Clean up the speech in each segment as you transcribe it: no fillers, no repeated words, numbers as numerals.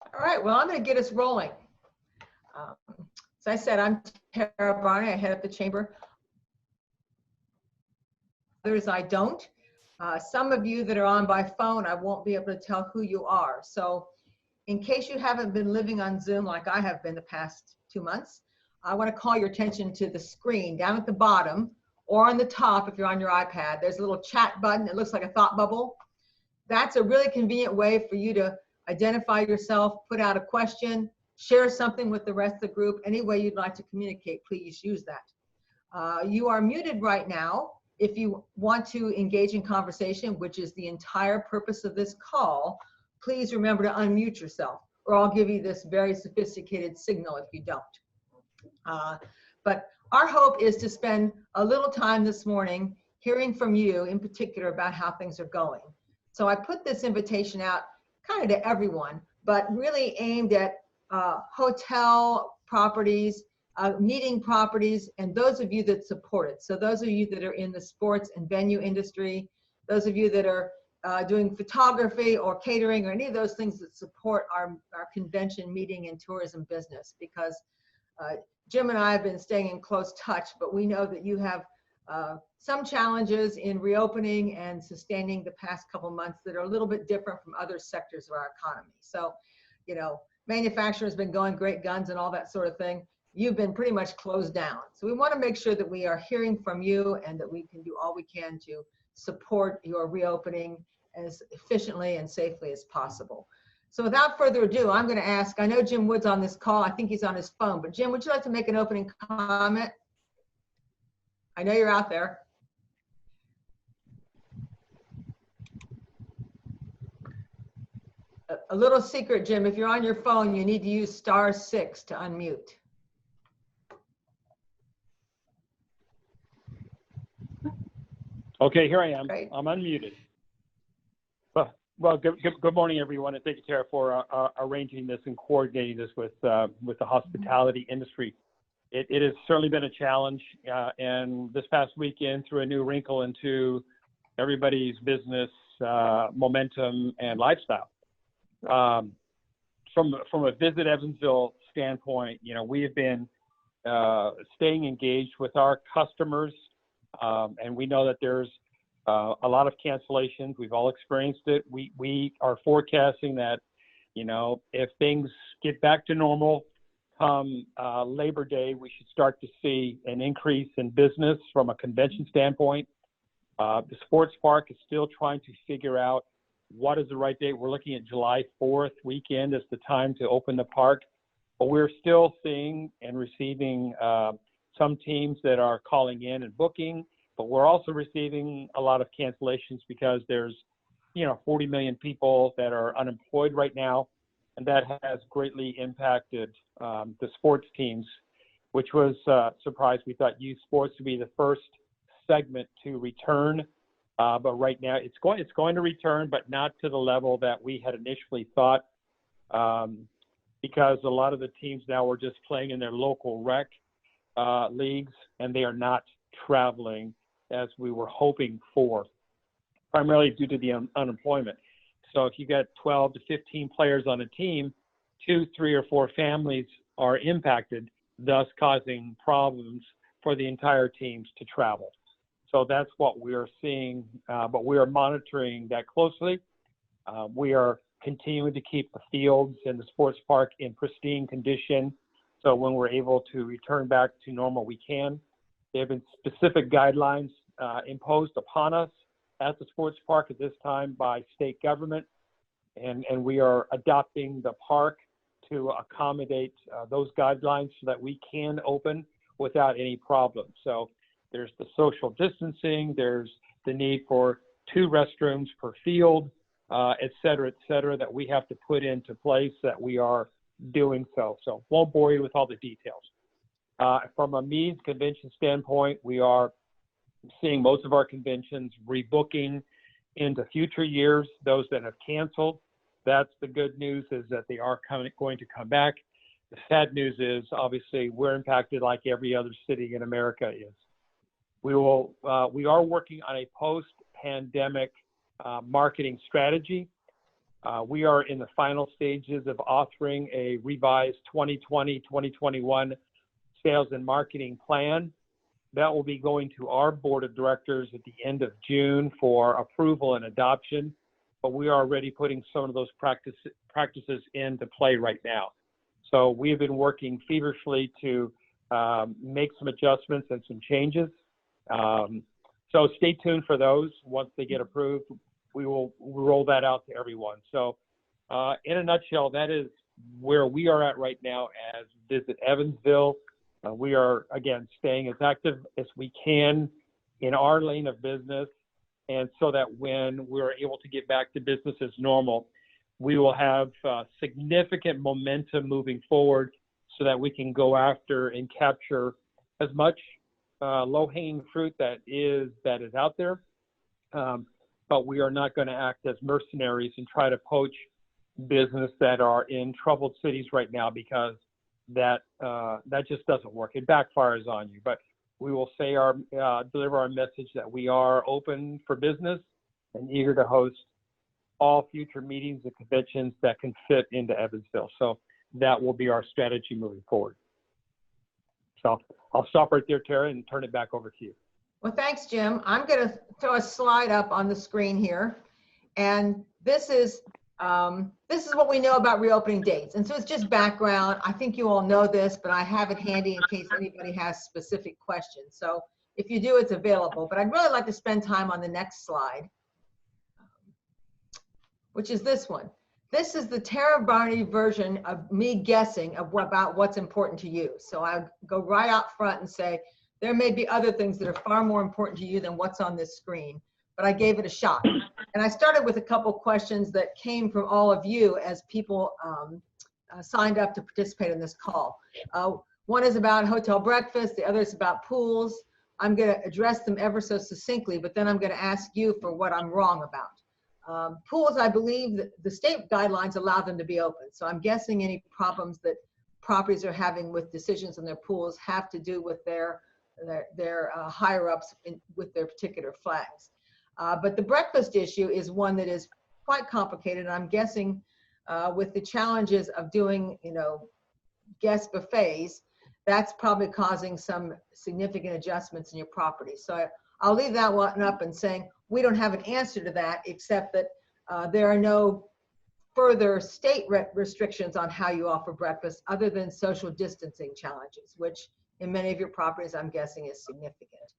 All right, well, I'm going to get us rolling. As I said, I'm Tara Barney. I head up the chamber. Others I don't. Some of you that are on by phone, I won't be able to tell who you are. So in case you haven't been living on Zoom like I have been the past 2 months, I want to call your attention to the screen down at the bottom or on the top if you're on your iPad. There's a little chat button. It looks like a thought bubble. That's a really convenient way for you to identify yourself, put out a question, share something with the rest of the group. Any way you'd like to communicate, please use that. You are muted right now. If you want to engage in conversation, which is the entire purpose of this call, please remember to unmute yourself, or I'll give you this very sophisticated signal if you don't. But our hope is to spend a little time this morning hearing from you in particular about how things are going. So I put this invitation out kind of to everyone, but really aimed at hotel properties, meeting properties, and those of you that support it. So those of you that are in the sports and venue industry, those of you that are doing photography or catering or any of those things that support our convention, meeting, and tourism business, because Jim and I have been staying in close touch, but we know that you have some challenges in reopening and sustaining the past couple months that are a little bit different from other sectors of our economy. So, you know, manufacturers been going great guns and all that sort of thing. You've been pretty much closed down. So we want to make sure that we are hearing from you and that we can do all we can to support your reopening as efficiently and safely as possible. So without further ado, I'm going to ask, I know Jim Wood's on this call. I think he's on his phone, but Jim, would you like to make an opening comment? I know you're out there. A little secret, Jim, if you're on your phone, you need to use *6 to unmute. Okay, here I am. Great. I'm unmuted. Well, good morning, everyone, and thank you, Tara, for arranging this and coordinating this with the hospitality industry. It has certainly been a challenge, and this past weekend threw a new wrinkle into everybody's business momentum and lifestyle. From a Visit Evansville standpoint, you know, we have been staying engaged with our customers, and we know that there's a lot of cancellations. We've all experienced it. We are forecasting that, you know, if things get back to normal come Labor Day, we should start to see an increase in business from a convention standpoint. The sports park is still trying to figure out what is the right date. We're looking at July 4th weekend as the time to open the park, but we're still seeing and receiving some teams that are calling in and booking, but we're also receiving a lot of cancellations because there's, you know, 40 million people that are unemployed right now, and that has greatly impacted the sports teams, which was a surprise. We thought youth sports would be the first segment to return, but right now it's going to return, but not to the level that we had initially thought, because a lot of the teams now are just playing in their local rec leagues, and they are not traveling as we were hoping for, primarily due to the unemployment. So if you got 12 to 15 players on a team, 2, 3, or 4 families are impacted, thus causing problems for the entire teams to travel. So that's what we are seeing, but we are monitoring that closely. We are continuing to keep the fields and the sports park in pristine condition, so when we're able to return back to normal, we can. There have been specific guidelines imposed upon us at the sports park at this time by state government, and we are adopting the park to accommodate those guidelines so that we can open without any problem. So there's the social distancing, there's the need for 2 restrooms per field, et cetera, that we have to put into place that we are doing so. So won't bore you with all the details. From a meetings convention standpoint, we are seeing most of our conventions rebooking into future years, those that have canceled. That's the good news, is that they are going to come back. The sad news is, obviously, we're impacted like every other city in America is. We are working on a post-pandemic marketing strategy. We are in the final stages of authoring a revised 2020-2021 sales and marketing plan. That will be going to our board of directors at the end of June for approval and adoption, but we are already putting some of those practices into play right now. So we have been working feverishly to make some adjustments and some changes. So stay tuned for those. Once they get approved, we will roll that out to everyone. So in a nutshell, that is where we are at right now as Visit Evansville. We are, again, staying as active as we can in our lane of business, and so that when we're able to get back to business as normal, we will have significant momentum moving forward so that we can go after and capture as much low-hanging fruit that is out there. But we are not going to act as mercenaries and try to poach business that are in troubled cities right now, because that just doesn't work. It backfires on you. But we will say deliver our message that we are open for business and eager to host all future meetings and conventions that can fit into Evansville. So that will be our strategy moving forward. So I'll stop right there, Tara, and turn it back over to you. Well, thanks, Jim. I'm going to throw a slide up on the screen here. And this is what we know about reopening dates. And so it's just background. I think you all know this, but I have it handy in case anybody has specific questions. So if you do, it's available. But I'd really like to spend time on the next slide, which is this one. This is the Tara Barney version of me guessing about what's important to you. So I go right out front and say, there may be other things that are far more important to you than what's on this screen, but I gave it a shot. And I started with a couple questions that came from all of you as people signed up to participate in this call. One is about hotel breakfast, the other is about pools. I'm going to address them ever so succinctly, but then I'm going to ask you for what I'm wrong about. Pools, I believe that the state guidelines allow them to be open. So I'm guessing any problems that properties are having with decisions on their pools have to do with their higher ups with their particular flags. But the breakfast issue is one that is quite complicated. And I'm guessing with the challenges of doing, guest buffets, that's probably causing some significant adjustments in your property. So I'll leave that one up and saying, we don't have an answer to that, except that there are no further state restrictions on how you offer breakfast other than social distancing challenges, which in many of your properties, I'm guessing, is significant.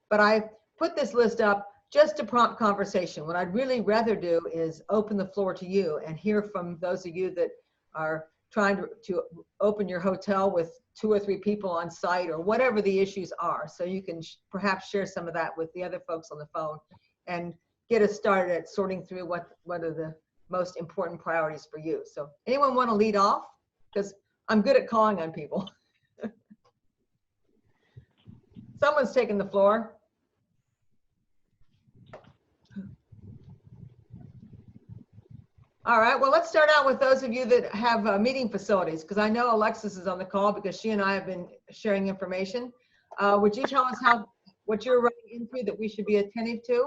But I put this list up just to prompt conversation. What I'd really rather do is open the floor to you and hear from those of you that are trying to open your hotel with 2 or 3 people on site, or whatever the issues are. So you can perhaps share some of that with the other folks on the phone and get us started at sorting through what are the most important priorities for you. So anyone want to lead off? Because I'm good at calling on people. Someone's taking the floor. All right, well, let's start out with those of you that have meeting facilities, because I know Alexis is on the call because she and I have been sharing information. Would you tell us what you're running into that we should be attentive to?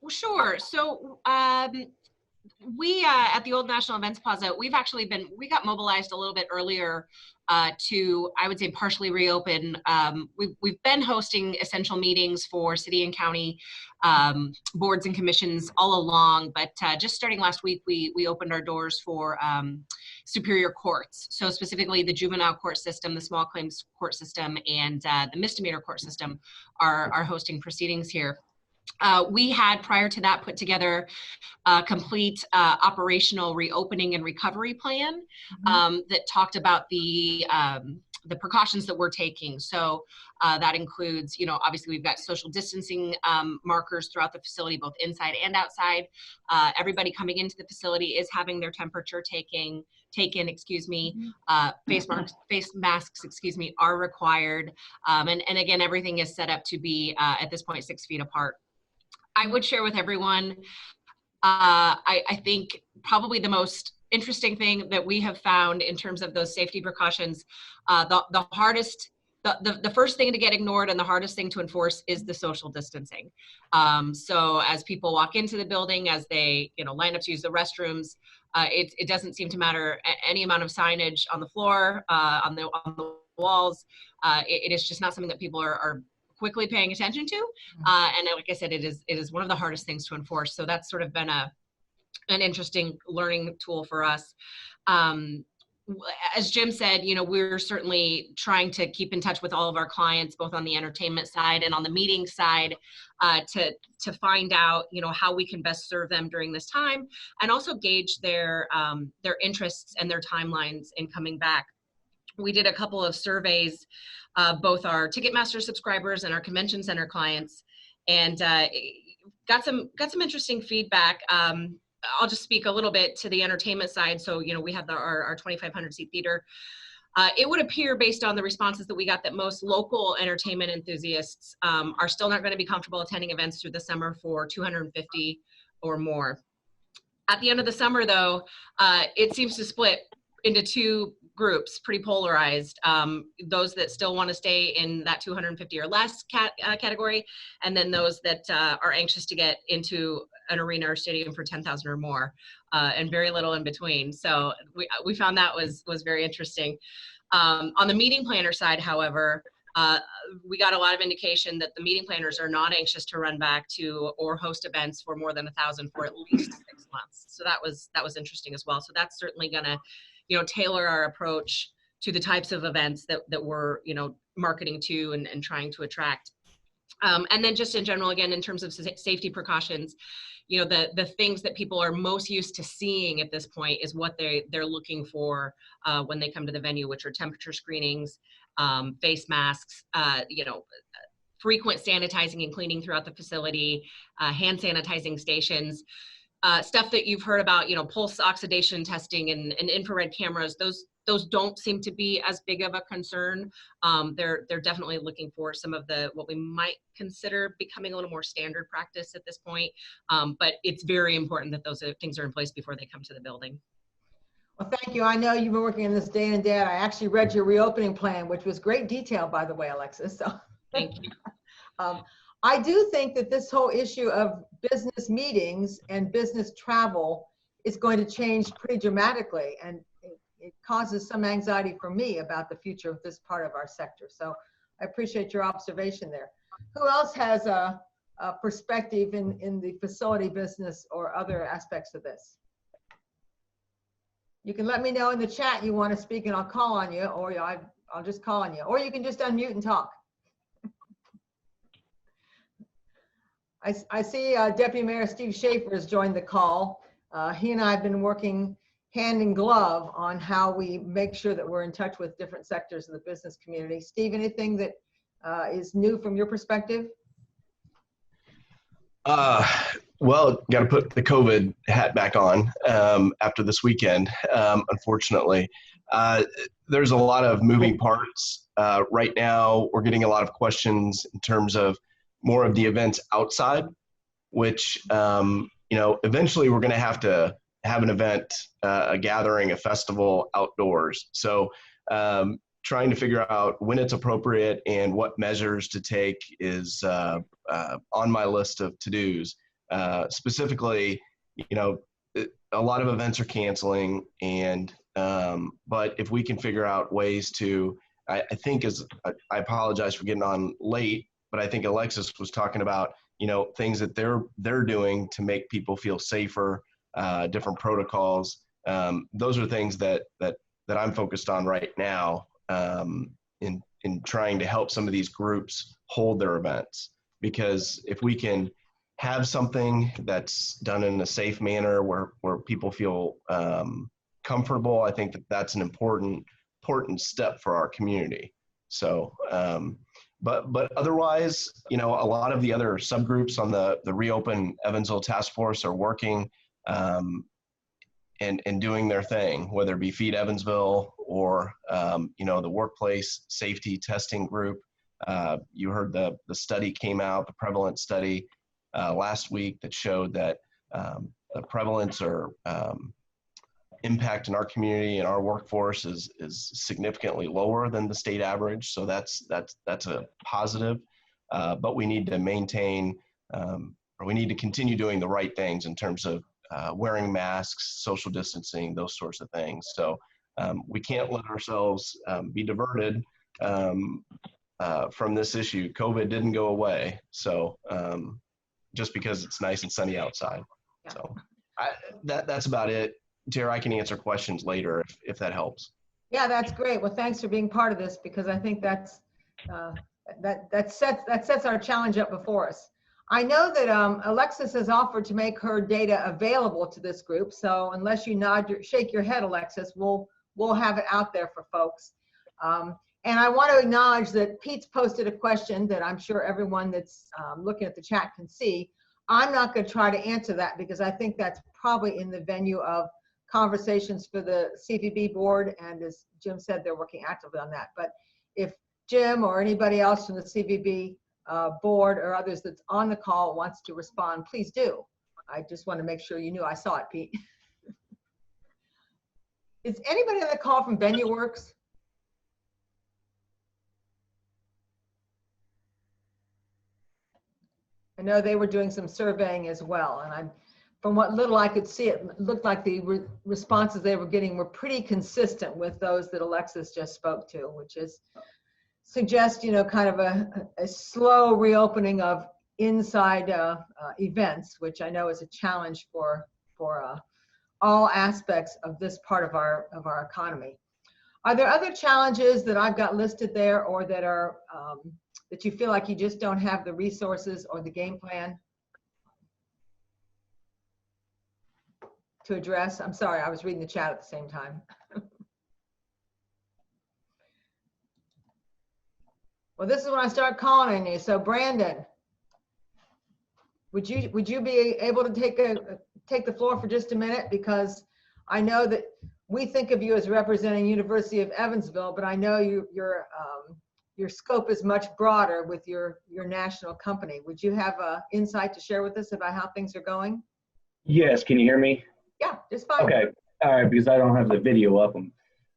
Sure. So we at the Old National Events Plaza, we got mobilized a little bit earlier to, I would say, partially reopen. We've been hosting essential meetings for city and county boards and commissions all along, but just starting last week, we opened our doors for superior courts. So specifically the juvenile court system, the small claims court system, and the misdemeanor court system are hosting proceedings here. We had, prior to that, put together a complete operational reopening and recovery plan that talked about the precautions that we're taking. So that includes, obviously we've got social distancing markers throughout the facility, both inside and outside. Everybody coming into the facility is having their temperature taken, face masks, are required. And again, everything is set up to be, at this point, 6 feet apart. I would share with everyone, I think probably the most interesting thing that we have found in terms of those safety precautions, the hardest the first thing to get ignored and the hardest thing to enforce is the social distancing. So as people walk into the building, as they line up to use the restrooms, it doesn't seem to matter any amount of signage on the floor, on the walls. It is just not something that people are quickly paying attention to. And like I said, it is one of the hardest things to enforce. So that's sort of been an interesting learning tool for us. As Jim said, we're certainly trying to keep in touch with all of our clients, both on the entertainment side and on the meeting side, to find out, how we can best serve them during this time, and also gauge their interests and their timelines in coming back. We did a couple of surveys, both our Ticketmaster subscribers and our convention center clients, and got some interesting feedback. I'll just speak a little bit to the entertainment side. So, we have our 2,500 seat theater. It would appear, based on the responses that we got, that most local entertainment enthusiasts are still not going to be comfortable attending events through the summer for 250 or more. At the end of the summer, though, it seems to split into two groups, pretty polarized. Those that still want to stay in that 250 or less category, and then those that are anxious to get into an arena or stadium for 10,000 or more, and very little in between. So we found that was very interesting. On the meeting planner side, however, we got a lot of indication that the meeting planners are not anxious to run back to or host events for more than 1,000 for at least 6 months. So that was interesting as well. So that's certainly going to tailor our approach to the types of events that we're, marketing to and trying to attract. And then just in general, again, in terms of safety precautions, the things that people are most used to seeing at this point is what they're looking for when they come to the venue, which are temperature screenings, face masks, frequent sanitizing and cleaning throughout the facility, hand sanitizing stations. Stuff that you've heard about, pulse oxidation testing and infrared cameras, those don't seem to be as big of a concern. They're definitely looking for some of what we might consider becoming a little more standard practice at this point. But it's very important that those things are in place before they come to the building. Well, thank you. I know you've been working on this day in and day out. I actually read your reopening plan, which was great detail, by the way, Alexis. So thank you. I do think that this whole issue of business meetings and business travel is going to change pretty dramatically, and it causes some anxiety for me about the future of this part of our sector. So I appreciate your observation there. Who else has a perspective in the facility business or other aspects of this? You can let me know in the chat you want to speak and I'll call on you, or I'll just call on you, or you can just unmute and talk. I see Deputy Mayor Steve Schaefer has joined the call. He and I have been working hand in glove on how we make sure that we're in touch with different sectors of the business community. Steve, anything that is new from your perspective? Well, got to put the COVID hat back on after this weekend, unfortunately. There's a lot of moving parts. Right now, we're getting a lot of questions in terms of more of the events outside, which, eventually we're going to have an event, a gathering, a festival outdoors. So trying to figure out when it's appropriate and what measures to take is on my list of to-dos. Specifically, a lot of events are canceling, and but if we can figure out ways to, I think I apologize for getting on late, but I think Alexis was talking about, things that they're doing to make people feel safer, different protocols. Those are things that I'm focused on right now in trying to help some of these groups hold their events. Because if we can have something that's done in a safe manner where people feel comfortable, I think that's an important step for our community. So, but otherwise, a lot of the other subgroups on the Reopen Evansville Task Force are working and doing their thing, whether it be Feed Evansville or, the workplace safety testing group. You heard the study came out, the prevalence study last week that showed that the prevalence or impact in our community and our workforce is significantly lower than the state average. So that's a positive. But we need to maintain, or we need to continue doing the right things in terms of wearing masks, social distancing, those sorts of things. So we can't let ourselves be diverted from this issue. COVID didn't go away. So just because it's nice and sunny outside. Yeah. So that's about it. Tara, I can answer questions later if that helps. Yeah, that's great. Well, thanks for being part of this, because I think that's that sets our challenge up before us. I know that Alexis has offered to make her data available to this group. So unless you shake your head, Alexis, we'll have it out there for folks. And I want to acknowledge that Pete's posted a question that I'm sure everyone that's looking at the chat can see. I'm not going to try to answer that because I think that's probably in the venue of conversations for the CVB board. And as Jim said, they're working actively on that. But if Jim or anybody else from the CVB board or others that's on the call wants to respond, please do. I just want to make sure you knew I saw it, Pete. Is anybody on the call from VenueWorks? I know they were doing some surveying as well, and from what little I could see, it looked like the responses they were getting were pretty consistent with those that Alexis just spoke to, which is suggest, kind of a slow reopening of inside events, which I know is a challenge for all aspects of this part of our economy. Are there other challenges that I've got listed there, or that are that you feel like you just don't have the resources or the game plan to address? I'm sorry, I was reading the chat at the same time. Well, this is when I start calling on you. So Brandon, would you be able to take the floor for just a minute? Because I know that we think of you as representing University of Evansville, but I know your scope is much broader with your national company. Would you have insight to share with us about how things are going? Yes, can you hear me? Yeah, just fine. Okay, all right, because I don't have the video up.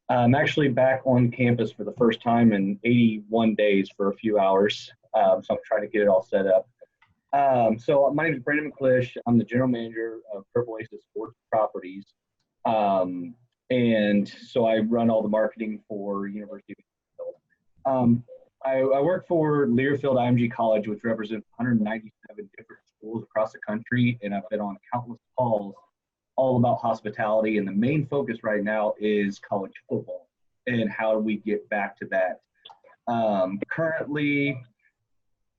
I'm actually back on campus for the first time in 81 days for a few hours, so I'm trying to get it all set up. So my name is Brandon McClish. I'm the general manager of Purple Aces Sports Properties. And so I run all the marketing for University of Evansville. I work for Learfield IMG College, which represents 197 different schools across the country, and I've been on countless calls all about hospitality, and the main focus right now is college football and how do we get back to that. Currently,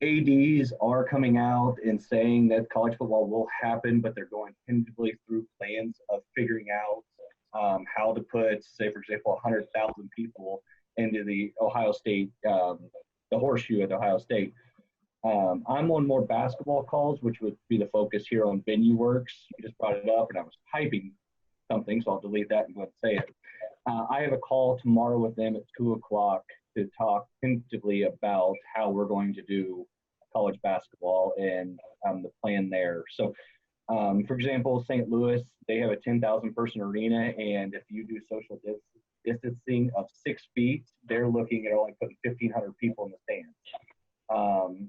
ADs are coming out and saying that college football will happen, but they're going tentatively through plans of figuring out how to put, say, for example, 100,000 people into the Ohio State, the horseshoe at Ohio State. I'm on more basketball calls, which would be the focus here on VenueWorks. You just brought it up, and I was typing something, so I'll delete that and go ahead and say it. I have a call tomorrow with them at 2 o'clock to talk tentatively about how we're going to do college basketball and the plan there. So, for example, St. Louis, they have a 10,000 person arena, and if you do social distancing of 6 feet, they're looking at only putting 1,500 people in the stands.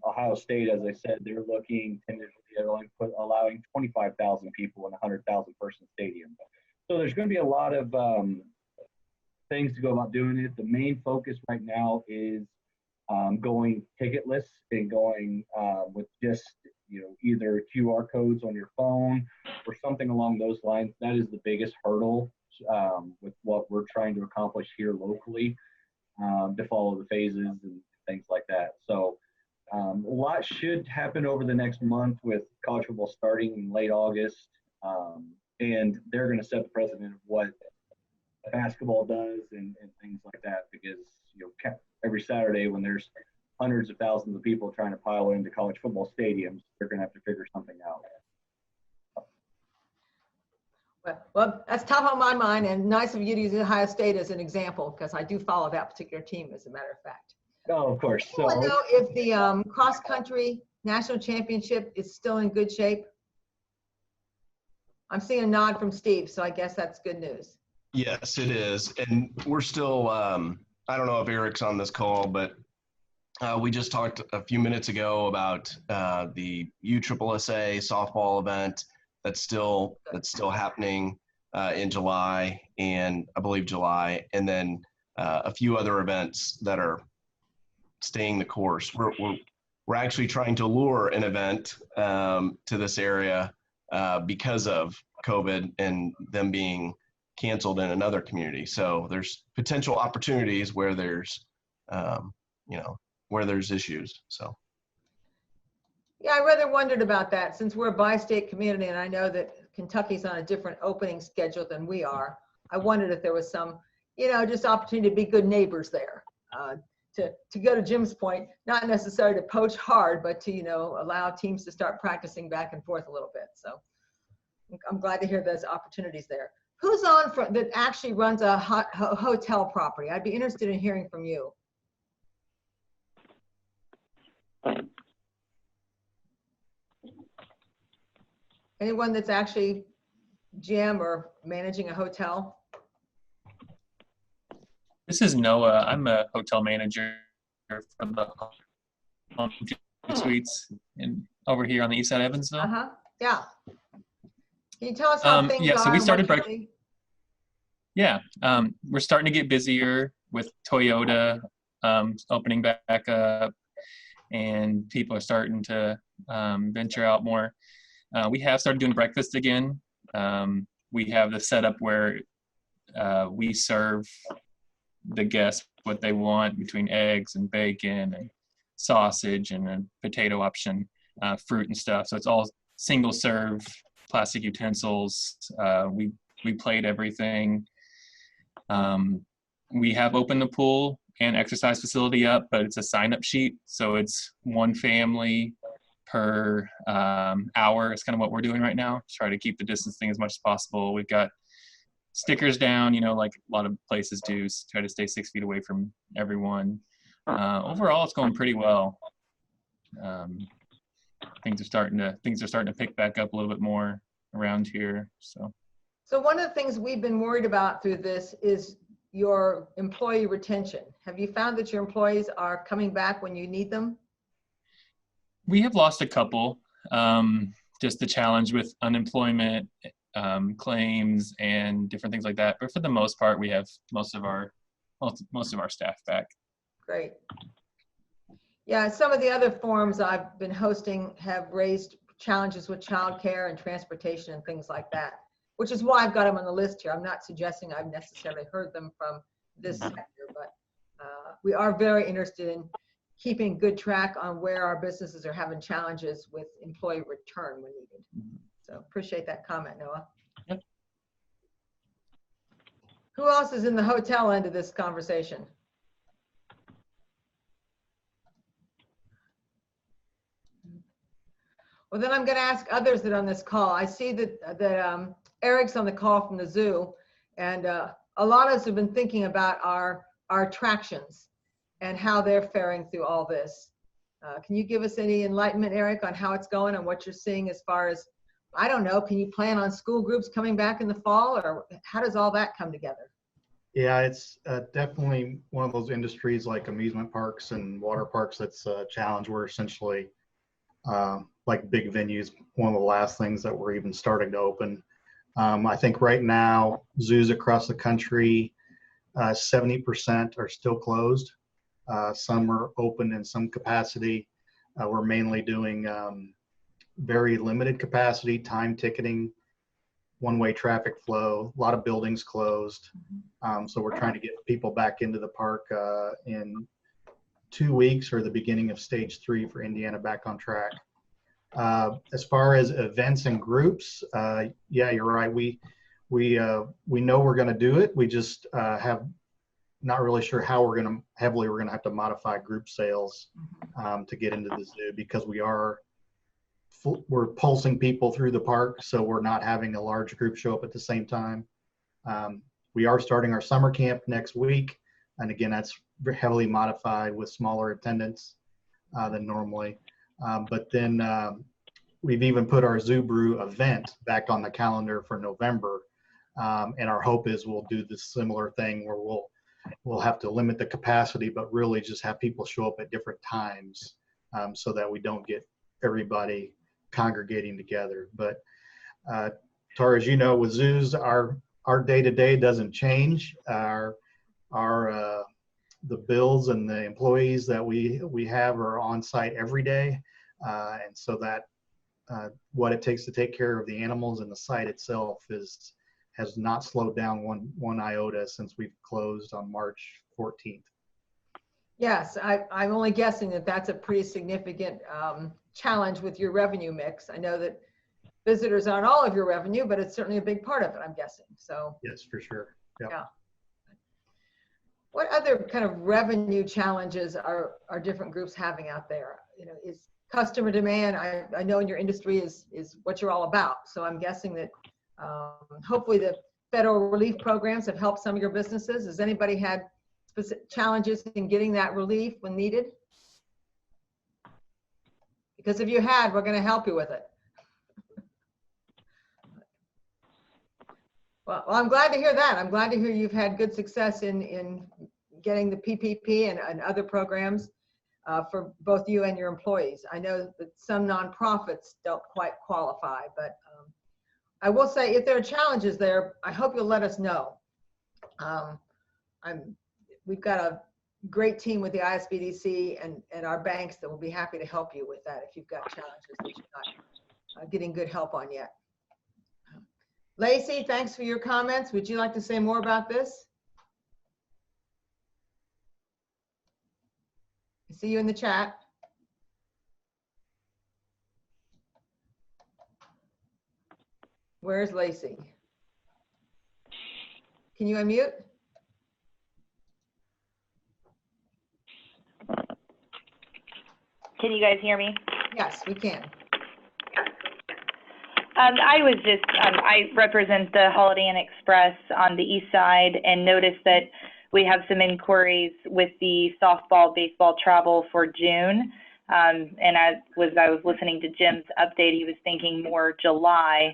Ohio State, as I said, they're looking tentatively at only allowing 25,000 people in a 100,000 person stadium. So there's going to be a lot of things to go about doing it. The main focus right now is going ticketless and going with just either QR codes on your phone or something along those lines. That is the biggest hurdle with what we're trying to accomplish here locally, to follow the phases and things like that. So a lot should happen over the next month with college football starting in late August, and they're going to set the precedent of what basketball does and things like that, because every Saturday when there's hundreds of thousands of people trying to pile into college football stadiums, they're going to have to figure something out. Well, that's top of my mind, and nice of you to use Ohio State as an example, because I do follow that particular team, as a matter of fact. Oh, of course. I want to know if the cross-country national championship is still in good shape. I'm seeing a nod from Steve, so I guess that's good news. Yes, it is. And we're still, I don't know if Eric's on this call, but we just talked a few minutes ago about the USSSA softball event that's still happening in July, and I believe July, and then a few other events that are staying the course. We're actually trying to lure an event to this area because of COVID and them being canceled in another community. So there's potential opportunities where there's, where there's issues. So. Yeah, I rather wondered about that since we're a bi-state community and I know that Kentucky's on a different opening schedule than we are. I wondered if there was some, just opportunity to be good neighbors there. To go to Jim's point, not necessarily to poach hard, but to, allow teams to start practicing back and forth a little bit. So I'm glad to hear there's opportunities there. Who's on that actually runs a hotel property? I'd be interested in hearing from you. Anyone that's actually GM or managing a hotel? This is Noah. I'm a hotel manager for the Home Suites over here on the east side of Evansville. Yeah. Can you tell us how things are? So we started Yeah. We're starting to get busier with Toyota opening back up, and people are starting to venture out more. We have started doing breakfast again. We have the setup where we serve the guests what they want between eggs and bacon and sausage and a potato option, fruit and stuff. So it's all single serve plastic utensils. We plate everything. We have opened the pool and exercise facility up, but it's a sign up sheet. So it's one family per hour. It's kind of what we're doing right now. Try to keep the distancing as much as possible. We've got stickers down, like a lot of places do, try to stay 6 feet away from everyone. Overall, it's going pretty well. Things are starting to pick back up a little bit more around here. So one of the things we've been worried about through this is your employee retention. Have you found that your employees are coming back when you need them? We have lost a couple. Just the challenge with unemployment claims and different things like that. But for the most part, we have most of our staff back. Great. Yeah, some of the other forums I've been hosting have raised challenges with childcare and transportation and things like that, which is why I've got them on the list here. I'm not suggesting I've necessarily heard them from this sector, but we are very interested in keeping good track on where our businesses are having challenges with employee return when needed. So appreciate that comment, Noah. Yep. Who else is in the hotel end of this conversation? Well, then I'm going to ask others that are on this call. I see that Eric's on the call from the zoo, and a lot of us have been thinking about our attractions and how they're faring through all this. Can you give us any enlightenment, Eric, on how it's going and what you're seeing as far as, I don't know, can you plan on school groups coming back in the fall, or how does all that come together? Yeah, it's definitely one of those industries like amusement parks and water parks that's a challenge. We're essentially like big venues, one of the last things that we're even starting to open. I think right now, zoos across the country, 70% are still closed. Some are open in some capacity. We're mainly doing very limited capacity, time ticketing, one-way traffic flow, a lot of buildings closed. So we're trying to get people back into the park in 2 weeks, or the beginning of stage 3 for Indiana back on track. As far as events and groups, yeah, you're right. We know we're going to do it. We just have not really sure how we're going to have to modify group sales to get into the zoo, because we're pulsing people through the park, so we're not having a large group show up at the same time. We are starting our summer camp next week, and again, that's heavily modified with smaller attendance than normally. But then we've even put our Zoo Brew event back on the calendar for November. And our hope is we'll do this similar thing where we'll have to limit the capacity, but really just have people show up at different times, so that we don't get everybody congregating together. But Tara, as you know, with zoos, our day-to-day doesn't change. The bills and the employees that we have are on site every day, and so that what it takes to take care of the animals and the site itself has not slowed down one iota since we've closed on March 14th. Yes, I'm only guessing that that's a pretty significant challenge with your revenue mix. I know that visitors aren't all of your revenue, but it's certainly a big part of it, I'm guessing. So Yes, for sure. Yep. Yeah. What other kind of revenue challenges are different groups having out there? You know, is customer demand, I know in your industry is what you're all about. So I'm guessing that hopefully the federal relief programs have helped some of your businesses. Has anybody had specific challenges in getting that relief when needed? Because if you had, we're going to help you with it. Well, I'm glad to hear that. I'm glad to hear you've had good success in getting the PPP and other programs for both you and your employees. I know that some nonprofits don't quite qualify, but I will say if there are challenges there, I hope you'll let us know. We've got a great team with the ISBDC and our banks that will be happy to help you with that if you've got challenges that you're not getting good help on yet. Lacey, thanks for your comments. Would you like to say more about this? I see you in the chat. Where's Lacey? Can you unmute? Can you guys hear me? Yes, we can. I represent the Holiday Inn Express on the east side and noticed that we have some inquiries with the softball, baseball travel for June. And I was listening to Jim's update, he was thinking more July.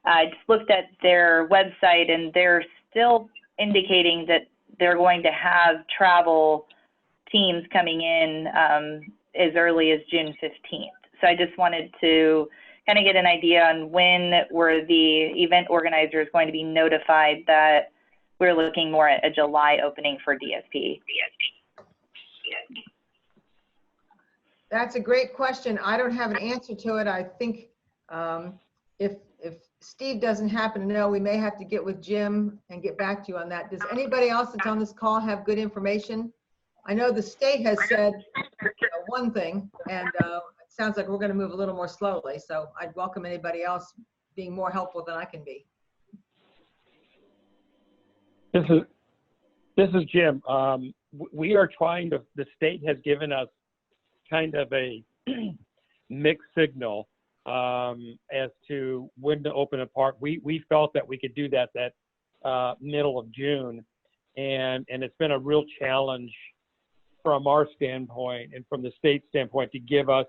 I just looked at their website and they're still indicating that they're going to have travel teams coming in as early as June 15th. So I just wanted to kind of get an idea on when were the event organizers going to be notified that we're looking more at a July opening for DSP. That's a great question. I don't have an answer to it. I think if Steve doesn't happen to know, we may have to get with Jim and get back to you on that. Does anybody else that's on this call have good information? I know the state has said one thing, and it sounds like we're going to move a little more slowly. So I'd welcome anybody else being more helpful than I can be. This is Jim. We are trying to, the state has given us kind of a mixed signal as to when to open a park. We felt that we could do that middle of June, and it's been a real challenge from our standpoint and from the state standpoint to give us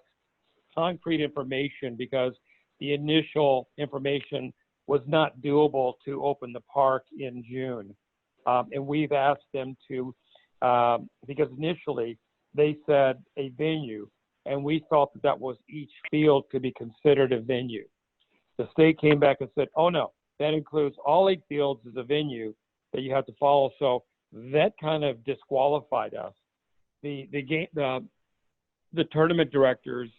concrete information, because the initial information was not doable to open the park in June. And we've asked them to, because initially they said a venue, and we thought that was each field could be considered a venue. The state came back and said, oh no, that includes all 8 fields as a venue that you have to follow. So that kind of disqualified us. The tournament directors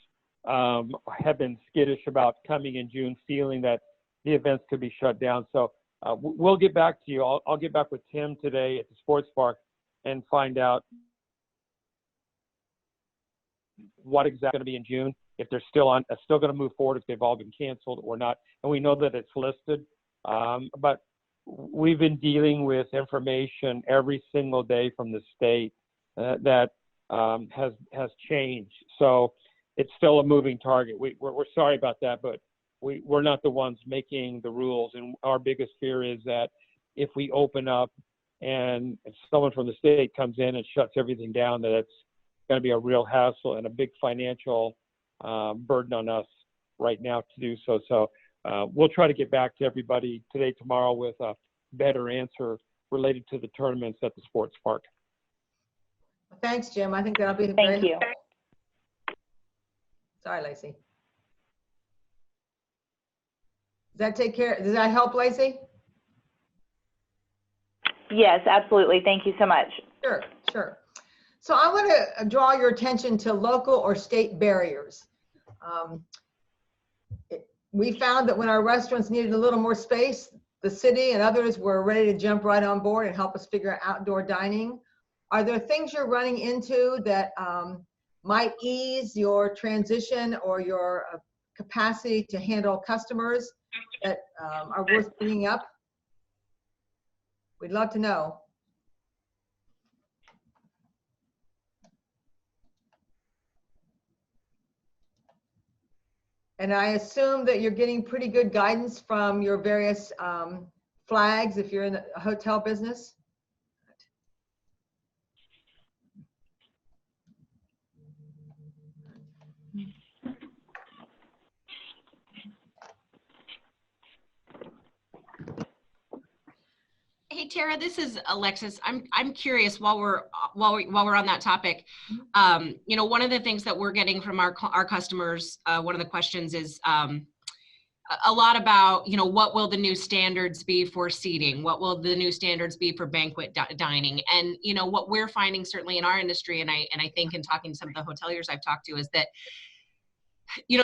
have been skittish about coming in June, feeling that the events could be shut down. So we'll get back to you. I'll get back with Tim today at the sports park and find out what exactly going to be in June, if they're still going to move forward, if they've all been canceled or not. And we know that it's listed, but we've been dealing with information every single day from the state that has changed. So it's still a moving target. We're sorry about that, but we're not the ones making the rules. And our biggest fear is that if we open up and someone from the state comes in and shuts everything down, that it's going to be a real hassle and a big financial burden on us right now to do so. So we'll try to get back to everybody today, tomorrow with better answer related to the tournaments at the sports park. Thanks, Jim. I think that'll be Thank you. Sorry, Lacey. Does that help, Lacey? Yes, absolutely. Thank you so much. Sure, sure. So I want to draw your attention to local or state barriers. We found that when our restaurants needed a little more space, the city and others were ready to jump right on board and help us figure out outdoor dining. Are there things you're running into that might ease your transition or your capacity to handle customers that are worth bringing up? We'd love to know. And I assume that you're getting pretty good guidance from your various flags if you're in the hotel business. Hey Tara, this is Alexis. I'm curious while we're on that topic. You know, one of the things that we're getting from our customers, one of the questions is a lot about, you know, what will the new standards be for seating? What will the new standards be for banquet dining? And you know, what we're finding certainly in our industry, and I think in talking to some of the hoteliers I've talked to, is that, you know,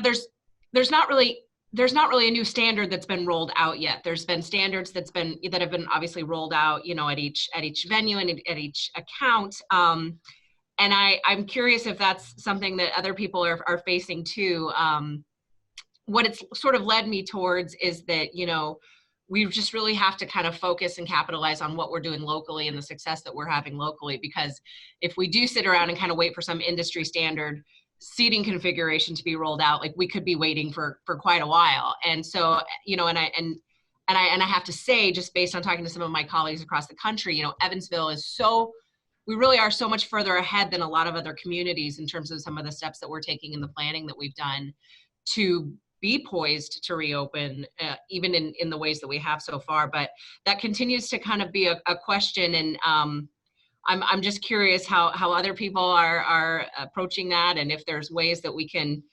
there's not really a new standard that's been rolled out yet. There's been standards that have been obviously rolled out, you know, at each venue and at each account. And I'm curious if that's something that other people are facing too. What it's sort of led me towards is that, you know, we just really have to kind of focus and capitalize on what we're doing locally and the success that we're having locally, because if we do sit around and kind of wait for some industry standard seating configuration to be rolled out, like we could be waiting for quite a while. And so, you know, and I have to say, just based on talking to some of my colleagues across the country, you know, Evansville we really are so much further ahead than a lot of other communities in terms of some of the steps that we're taking in the planning that we've done to be poised to reopen, even in the ways that we have so far. But that continues to kind of be a question. And I'm just curious how other people are approaching that, and if there's ways that we can,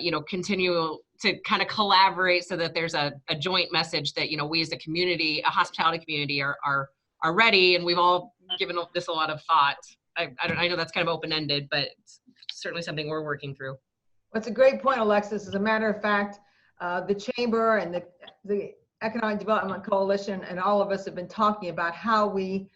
you know, continue to kind of collaborate so that there's a joint message that, you know, we as a community, a hospitality community, are ready, and we've all given this a lot of thought. I know that's kind of open-ended, but it's certainly something we're working through. That's a great point, Alexis. As a matter of fact, the Chamber and the Economic Development Coalition and all of us have been talking about how we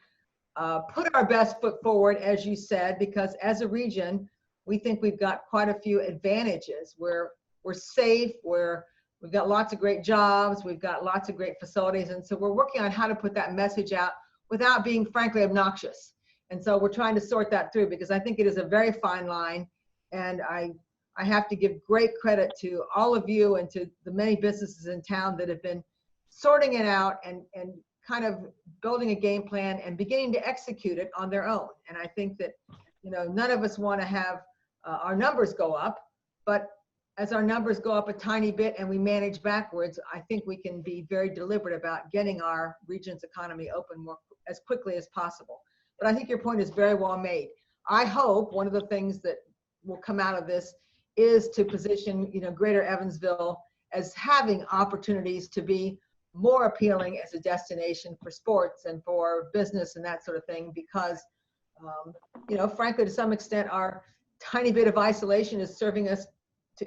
put our best foot forward, as you said, because as a region, we think we've got quite a few advantages. We're safe, we've got lots of great jobs, we've got lots of great facilities, and so we're working on how to put that message out without being frankly obnoxious. And so we're trying to sort that through, because I think it is a very fine line, and I have to give great credit to all of you and to the many businesses in town that have been sorting it out and kind of building a game plan and beginning to execute it on their own. And I think that, you know, none of us want to have our numbers go up, but as our numbers go up a tiny bit and we manage backwards, I think we can be very deliberate about getting our region's economy open as quickly as possible. But I think your point is very well made. I hope one of the things that will come out of this is to position, you know, Greater Evansville as having opportunities to be more appealing as a destination for sports and for business and that sort of thing, because, you know, frankly, to some extent, our tiny bit of isolation is serving us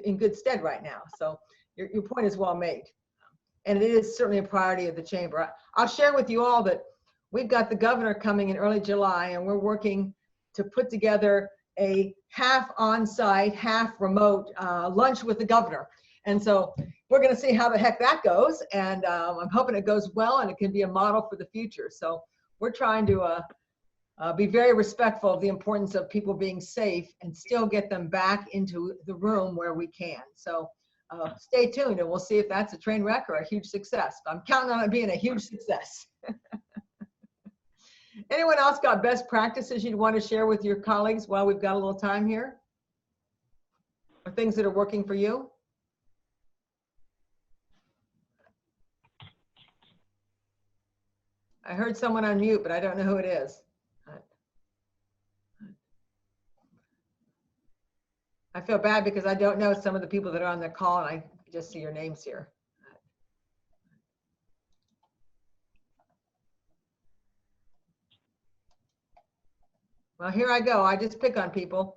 in good stead right now. So your point is well made. And it is certainly a priority of the Chamber. I'll share with you all that we've got the governor coming in early July, and we're working to put together a half on-site, half remote lunch with the governor. And so we're going to see how the heck that goes. And I'm hoping it goes well and it can be a model for the future. So we're trying to be very respectful of the importance of people being safe and still get them back into the room where we can. So stay tuned and we'll see if that's a train wreck or a huge success. I'm counting on it being a huge success. Anyone else got best practices you'd want to share with your colleagues while we've got a little time here? Or things that are working for you? heard someone on mute, but I don't know who it is. I feel bad because I don't know some of the people that are on the call, and I just see your names here. Well, here I go. I just pick on people.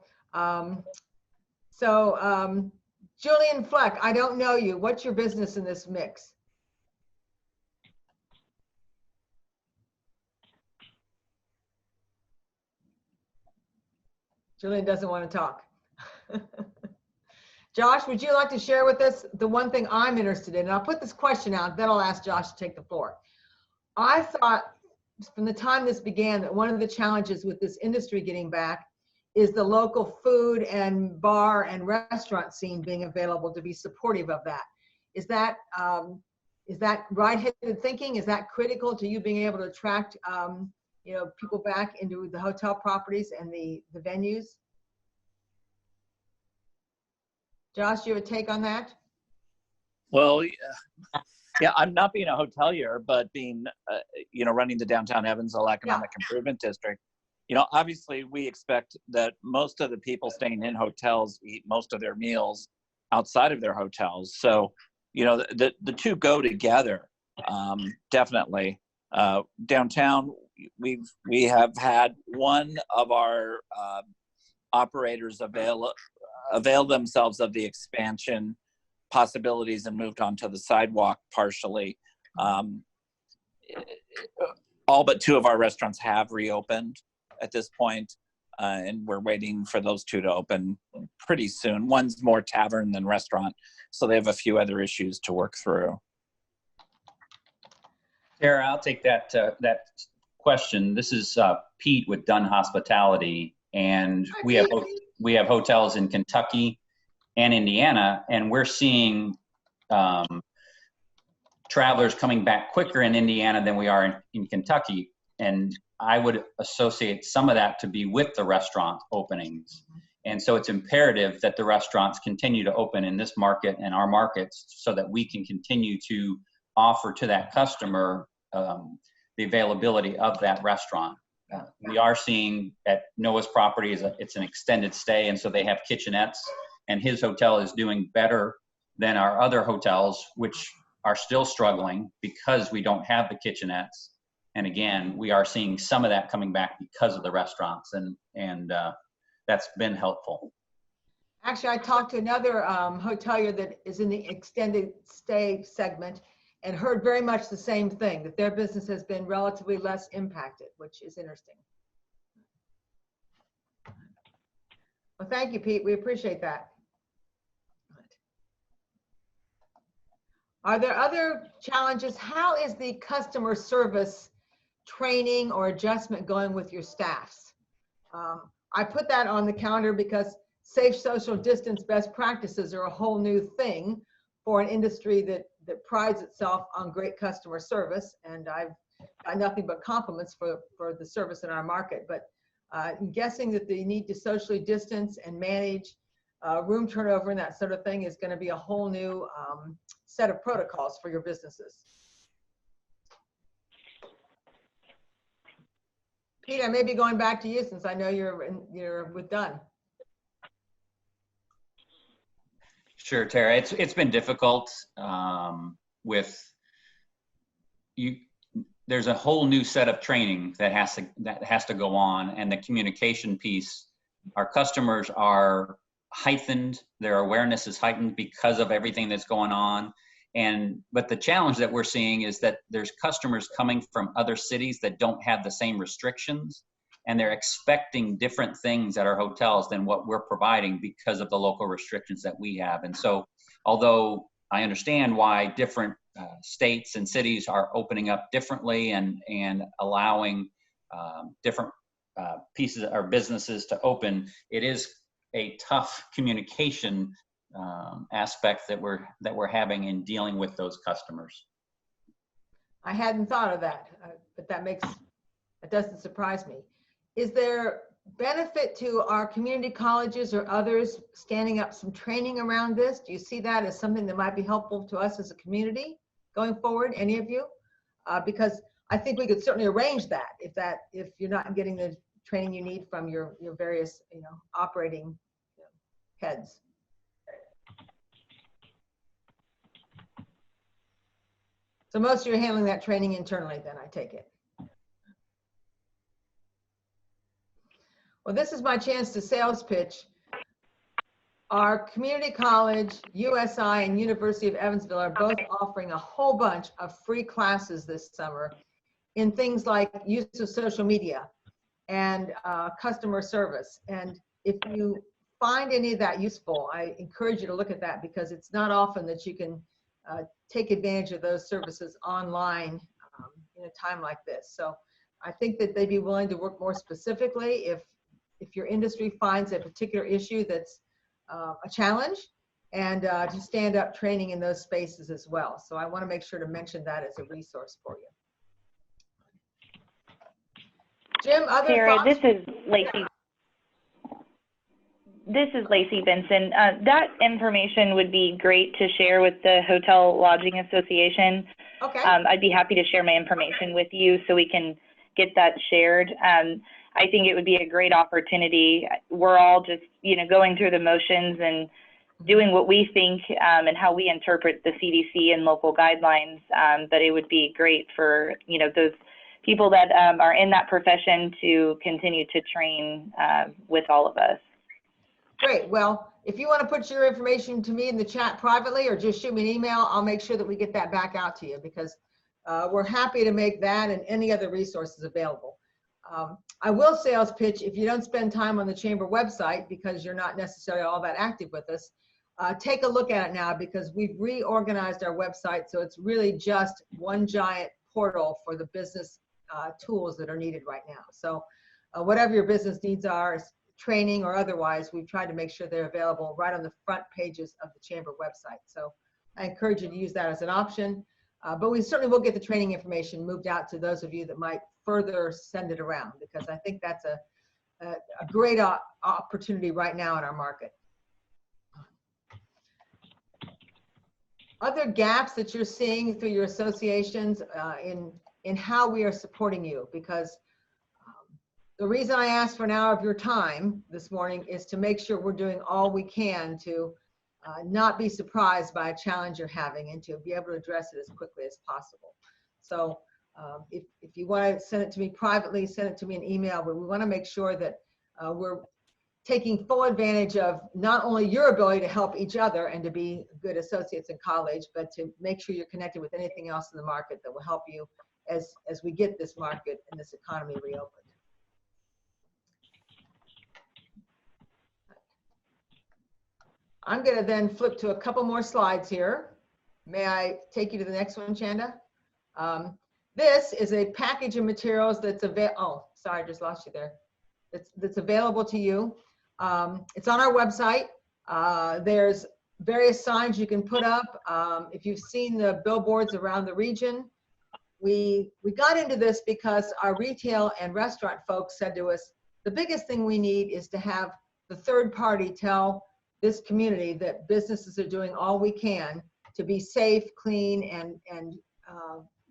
Julian Fleck, I don't know you. What's your business in this mix? Julian doesn't want to talk. Josh, would you like to share with us the one thing I'm interested in? And I'll put this question out, then I'll ask Josh to take the floor. I thought from the time this began that one of the challenges with this industry getting back is the local food and bar and restaurant scene being available to be supportive of that. Is that right-headed thinking? Is that critical to you being able to attract people back into the hotel properties and the venues? Josh, do you have a take on that? Well, yeah, I'm not being a hotelier, but being, running the Downtown Evansville Economic Improvement District. Obviously we expect that most of the people staying in hotels eat most of their meals outside of their hotels. So, the two go together, definitely. Downtown, we have had one of our operators avail themselves of the expansion possibilities and moved onto the sidewalk partially. All but two of our restaurants have reopened at this point, and we're waiting for those two to open pretty soon. One's more tavern than restaurant, so they have a few other issues to work through. Tara, I'll take that question. This is Pete with Dunn Hospitality, and we have hotels in Kentucky and Indiana, and we're seeing travelers coming back quicker in Indiana than we are in Kentucky. And I would associate some of that to be with the restaurant openings. And so it's imperative that the restaurants continue to open in this market and our markets so that we can continue to offer to that customer the availability of that restaurant. We are seeing at Noah's property, it's an extended stay, and so they have kitchenettes, and his hotel is doing better than our other hotels, which are still struggling because we don't have the kitchenettes. And again, we are seeing some of that coming back because of the restaurants, and that's been helpful. Actually, I talked to another hotelier that is in the extended stay segment and heard very much the same thing, that their business has been relatively less impacted, which is interesting. Well, thank you, Pete. We appreciate that. Are there other challenges? How is the customer service training or adjustment going with your staffs? I put that on the calendar because safe social distance best practices are a whole new thing for an industry that prides itself on great customer service. And I've got nothing but compliments for the service in our market. But I'm guessing that the need to socially distance and manage room turnover and that sort of thing is going to be a whole new set of protocols for your businesses. Pete, I may be going back to you since I know you're with Dunn. Sure, Tara. It's been difficult with you. There's a whole new set of training that has to go on, and the communication piece. Our customers are heightened; their awareness is heightened because of everything that's going on. But the challenge that we're seeing is that there's customers coming from other cities that don't have the same restrictions, and they're expecting different things at our hotels than what we're providing because of the local restrictions that we have. And so, although I understand why different states and cities are opening up differently and allowing different pieces or businesses to open, it is a tough communication aspect that we're having in dealing with those customers. I hadn't thought of that, but that doesn't surprise me. Is there benefit to our community colleges or others standing up some training around this? Do you see that as something that might be helpful to us as a community going forward, any of you? Because I think we could certainly arrange that if you're not getting the training you need from your various, operating heads. So most of you are handling that training internally then, I take it. Well, this is my chance to sales pitch. Our community college, USI, and University of Evansville are both offering a whole bunch of free classes this summer in things like use of social media and customer service. And if you find any of that useful, I encourage you to look at that, because it's not often that you can take advantage of those services online in a time like this. So I think that they'd be willing to work more specifically if your industry finds a particular issue that's a challenge, and to stand up training in those spaces as well. So I want to make sure to mention that as a resource for you. Jim, other Sarah, thoughts? This is Lacey Benson. That information would be great to share with the Hotel Lodging Association. Okay. I'd be happy to share my information with you so we can get that shared. I think it would be a great opportunity. We're all just, going through the motions and doing what we think and how we interpret the CDC and local guidelines. But it would be great for, those people that are in that profession to continue to train with all of us. Great. Well, if you want to put your information to me in the chat privately, or just shoot me an email, I'll make sure that we get that back out to you, because we're happy to make that and any other resources available. I will sales pitch, if you don't spend time on the Chamber website because you're not necessarily all that active with us, take a look at it now, because we've reorganized our website so it's really just one giant portal for the business tools that are needed right now. So whatever your business needs are, training or otherwise, we've tried to make sure they're available right on the front pages of the Chamber website. So I encourage you to use that as an option. But we certainly will get the training information moved out to those of you that might further send it around, because I think that's a great opportunity right now in our market. Other gaps that you're seeing through your associations in how we are supporting you, because the reason I asked for an hour of your time this morning is to make sure we're doing all we can to not be surprised by a challenge you're having, and to be able to address it as quickly as possible. So if you want to send it to me privately, send it to me in email, but we want to make sure that we're taking full advantage of not only your ability to help each other and to be good associates in college, but to make sure you're connected with anything else in the market that will help you as we get this market and this economy reopened. I'm going to then flip to a couple more slides here. May I take you to the next one, Chanda? This is a package of materials that's available. Oh, sorry, I just lost you there. That's available to you. It's on our website. There's various signs you can put up. If you've seen the billboards around the region, we got into this because our retail and restaurant folks said to us, the biggest thing we need is to have the third party tell this community that businesses are doing all we can to be safe, clean, and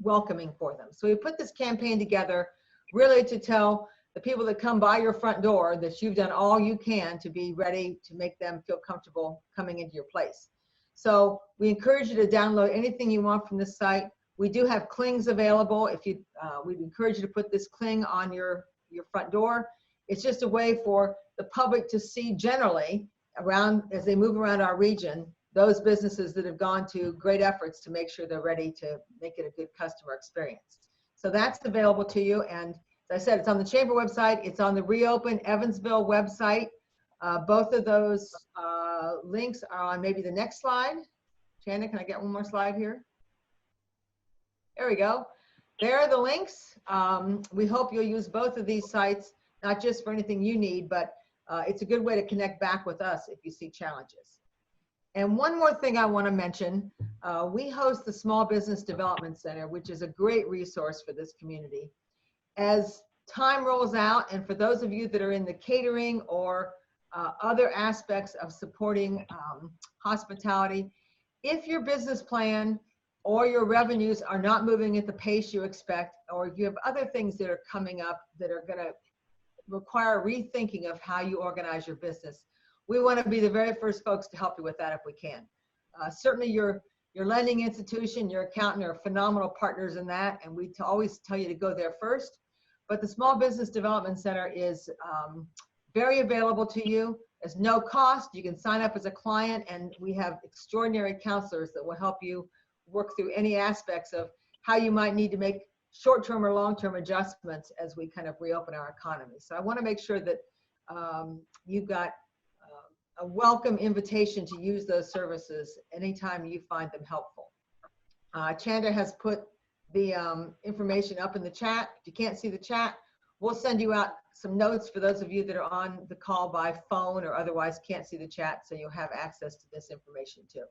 welcoming for them. So we put this campaign together really to tell the people that come by your front door that you've done all you can to be ready to make them feel comfortable coming into your place. So we encourage you to download anything you want from this site. We do have clings available. If you, we'd encourage you to put this cling on your front door. It's just a way for the public to see generally around, as they move around our region, those businesses that have gone to great efforts to make sure they're ready to make it a good customer experience. So that's available to you. And as I said, it's on the Chamber website. It's on the Reopen Evansville website. Both of those links are on maybe the next slide. Chanda, can I get one more slide here? There we go. There are the links. We hope you'll use both of these sites, not just for anything you need, but it's a good way to connect back with us if you see challenges. And one more thing I want to mention, we host the Small Business Development Center, which is a great resource for this community. As time rolls out, and for those of you that are in the catering or other aspects of supporting hospitality, if your business plan or your revenues are not moving at the pace you expect, or if you have other things that are coming up that are going to require rethinking of how you organize your business, we want to be the very first folks to help you with that if we can. Certainly your lending institution, your accountant are phenomenal partners in that, and we always tell you to go there first. But the Small Business Development Center is very available to you. There's no cost. You can sign up as a client, and we have extraordinary counselors that will help you work through any aspects of how you might need to make short-term or long-term adjustments as we kind of reopen our economy. So I want to make sure that you've got a welcome invitation to use those services anytime you find them helpful. Chanda has put the information up in the chat. If you can't see the chat, we'll send you out some notes for those of you that are on the call by phone or otherwise can't see the chat, so you'll have access to this information too.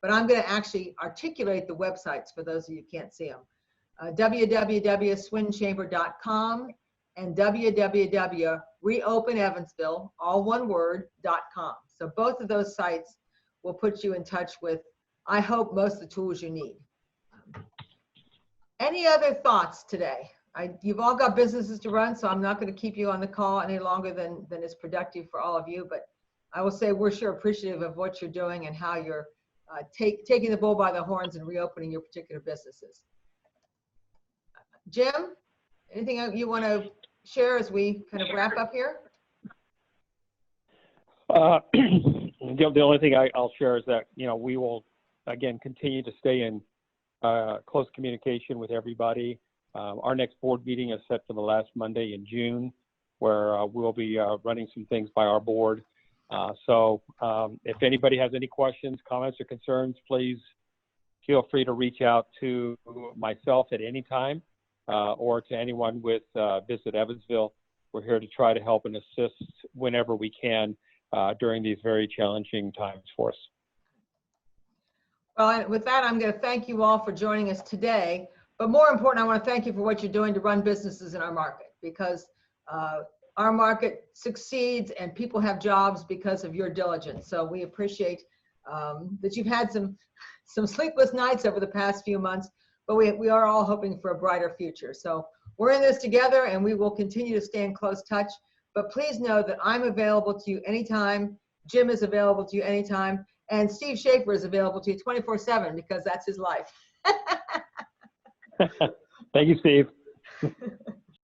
But I'm going to actually articulate the websites for those of you who can't see them. www.swinchamber.com and www.reopenevansville, all one word, .com. So both of those sites will put you in touch with, I hope, most of the tools you need. Any other thoughts today? You've all got businesses to run, so I'm not going to keep you on the call any longer than is productive for all of you. But I will say we're sure appreciative of what you're doing and how you're taking the bull by the horns and reopening your particular businesses. Jim, anything you want to share as we kind of wrap up here? The only thing I'll share is that, we will, again, continue to stay in close communication with everybody. Our next board meeting is set for the last Monday in June, where we'll be running some things by our board. So if anybody has any questions, comments, or concerns, please feel free to reach out to myself at any time or to anyone with Visit Evansville. We're here to try to help and assist whenever we can during these very challenging times for us. Well, with that, I'm going to thank you all for joining us today. But more important, I want to thank you for what you're doing to run businesses in our market, because our market succeeds and people have jobs because of your diligence. So we appreciate that you've had some sleepless nights over the past few months, but we are all hoping for a brighter future. So we're in this together, and we will continue to stay in close touch. But please know that I'm available to you anytime. Jim is available to you anytime. And Steve Schaefer is available to you 24/7 because that's his life. Thank you, Steve.